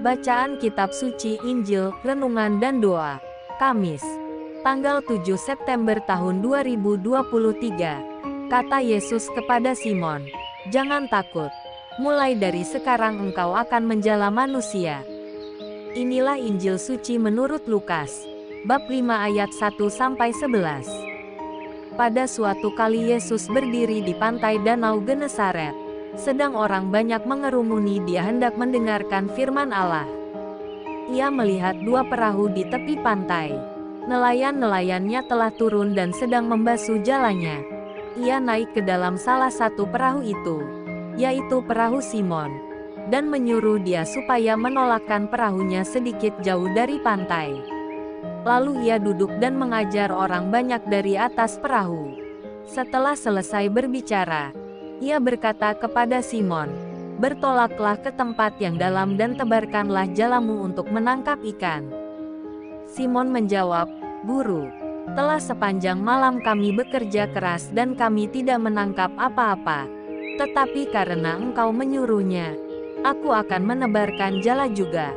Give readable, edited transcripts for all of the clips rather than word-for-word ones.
Bacaan Kitab Suci Injil, Renungan dan Doa. Kamis, tanggal 7 September tahun 2023. Kata Yesus kepada Simon, "Jangan takut. Mulai dari sekarang engkau akan menjala manusia." Inilah Injil suci menurut Lukas, bab 5 ayat 1-11. Pada suatu kali Yesus berdiri di pantai Danau Genesaret. Sedang orang banyak mengerumuni, dia hendak mendengarkan firman Allah. Ia melihat dua perahu di tepi pantai. Nelayan-nelayannya telah turun dan sedang membasuh jalannya. Ia naik ke dalam salah satu perahu itu, yaitu perahu Simon, dan menyuruh dia supaya menolakkan perahunya sedikit jauh dari pantai. Lalu ia duduk dan mengajar orang banyak dari atas perahu. Setelah selesai berbicara, ia berkata kepada Simon, "Bertolaklah ke tempat yang dalam dan tebarkanlah jalamu untuk menangkap ikan." Simon menjawab, "Guru, telah sepanjang malam kami bekerja keras dan kami tidak menangkap apa-apa. Tetapi karena engkau menyuruhnya, aku akan menebarkan jala juga."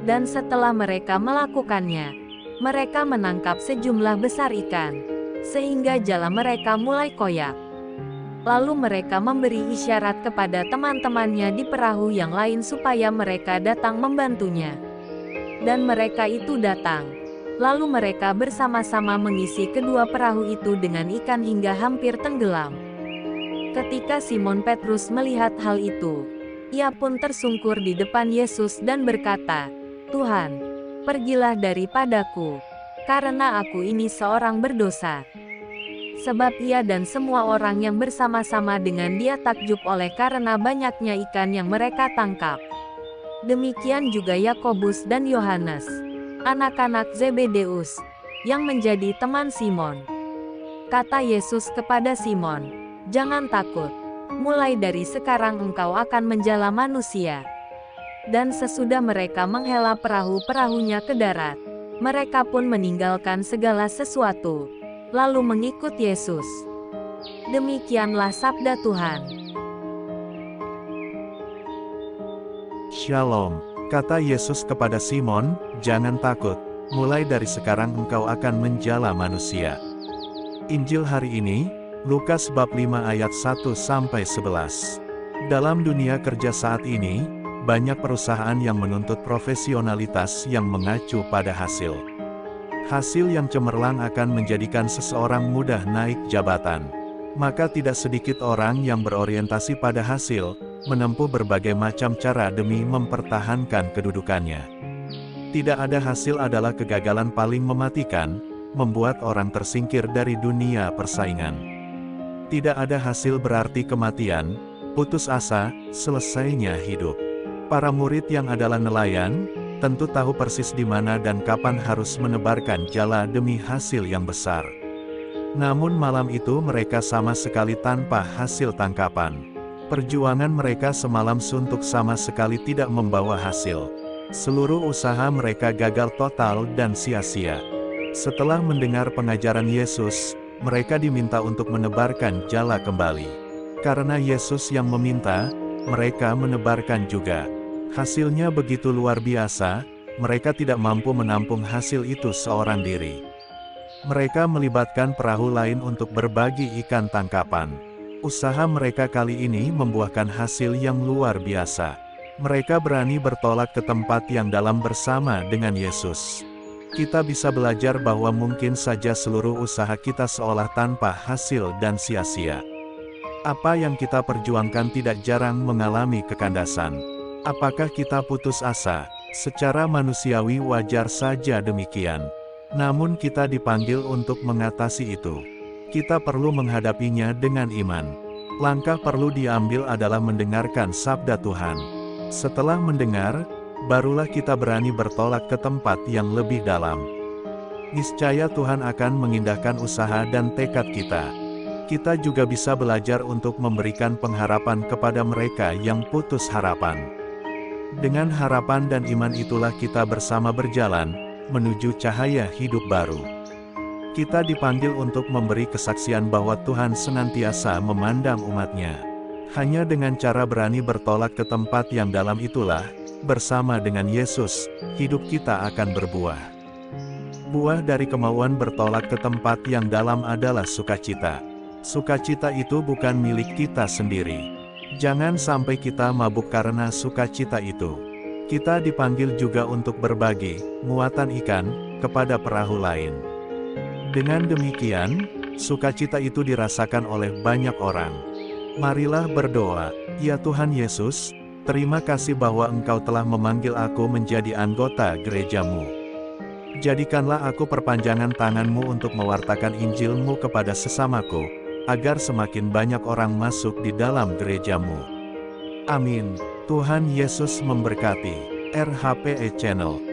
Dan setelah mereka melakukannya, mereka menangkap sejumlah besar ikan, sehingga jala mereka mulai koyak. Lalu mereka memberi isyarat kepada teman-temannya di perahu yang lain supaya mereka datang membantunya. Dan mereka itu datang. Lalu mereka bersama-sama mengisi kedua perahu itu dengan ikan hingga hampir tenggelam. Ketika Simon Petrus melihat hal itu, ia pun tersungkur di depan Yesus dan berkata, "Tuhan, pergilah daripadaku, karena aku ini seorang berdosa." Sebab ia dan semua orang yang bersama-sama dengan dia takjub oleh karena banyaknya ikan yang mereka tangkap. Demikian juga Yakobus dan Yohanes, anak-anak Zebedeus, yang menjadi teman Simon. Kata Yesus kepada Simon, "Jangan takut. Mulai dari sekarang engkau akan menjala manusia." Dan sesudah mereka menghela perahu-perahunya ke darat, mereka pun meninggalkan segala sesuatu, lalu mengikut Yesus. Demikianlah sabda Tuhan. Shalom, kata Yesus kepada Simon, "Jangan takut, mulai dari sekarang engkau akan menjala manusia." Injil hari ini, Lukas bab 5 ayat 1-11. Dalam dunia kerja saat ini, banyak perusahaan yang menuntut profesionalitas yang mengacu pada hasil. Hasil yang cemerlang akan menjadikan seseorang mudah naik jabatan. Maka tidak sedikit orang yang berorientasi pada hasil, menempuh berbagai macam cara demi mempertahankan kedudukannya. Tidak ada hasil adalah kegagalan paling mematikan, membuat orang tersingkir dari dunia persaingan. Tidak ada hasil berarti kematian, putus asa, selesainya hidup. Para murid yang adalah nelayan, tentu tahu persis di mana dan kapan harus menebarkan jala demi hasil yang besar. Namun malam itu mereka sama sekali tanpa hasil tangkapan. Perjuangan mereka semalam suntuk sama sekali tidak membawa hasil. Seluruh usaha mereka gagal total dan sia-sia. Setelah mendengar pengajaran Yesus, mereka diminta untuk menebarkan jala kembali. Karena Yesus yang meminta, mereka menebarkan juga. Hasilnya begitu luar biasa, mereka tidak mampu menampung hasil itu seorang diri. Mereka melibatkan perahu lain untuk berbagi ikan tangkapan. Usaha mereka kali ini membuahkan hasil yang luar biasa. Mereka berani bertolak ke tempat yang dalam bersama dengan Yesus. Kita bisa belajar bahwa mungkin saja seluruh usaha kita seolah tanpa hasil dan sia-sia. Apa yang kita perjuangkan tidak jarang mengalami kekandasan. Apakah kita putus asa? Secara manusiawi wajar saja demikian. Namun kita dipanggil untuk mengatasi itu. Kita perlu menghadapinya dengan iman. Langkah perlu diambil adalah mendengarkan sabda Tuhan. Setelah mendengar, barulah kita berani bertolak ke tempat yang lebih dalam. Niscaya Tuhan akan mengindahkan usaha dan tekad kita. Kita juga bisa belajar untuk memberikan pengharapan kepada mereka yang putus harapan. Dengan harapan dan iman itulah kita bersama berjalan, menuju cahaya hidup baru. Kita dipanggil untuk memberi kesaksian bahwa Tuhan senantiasa memandang umat-Nya. Hanya dengan cara berani bertolak ke tempat yang dalam itulah, bersama dengan Yesus, hidup kita akan berbuah. Buah dari kemauan bertolak ke tempat yang dalam adalah sukacita. Sukacita itu bukan milik kita sendiri. Jangan sampai kita mabuk karena sukacita itu. Kita dipanggil juga untuk berbagi muatan ikan kepada perahu lain. Dengan demikian, sukacita itu dirasakan oleh banyak orang. Marilah berdoa. Ya Tuhan Yesus, terima kasih bahwa Engkau telah memanggil aku menjadi anggota gereja-Mu. Jadikanlah aku perpanjangan tangan-Mu untuk mewartakan Injil-Mu kepada sesamaku, agar semakin banyak orang masuk di dalam gereja-Mu. Amin. Tuhan Yesus memberkati. RHPE Channel.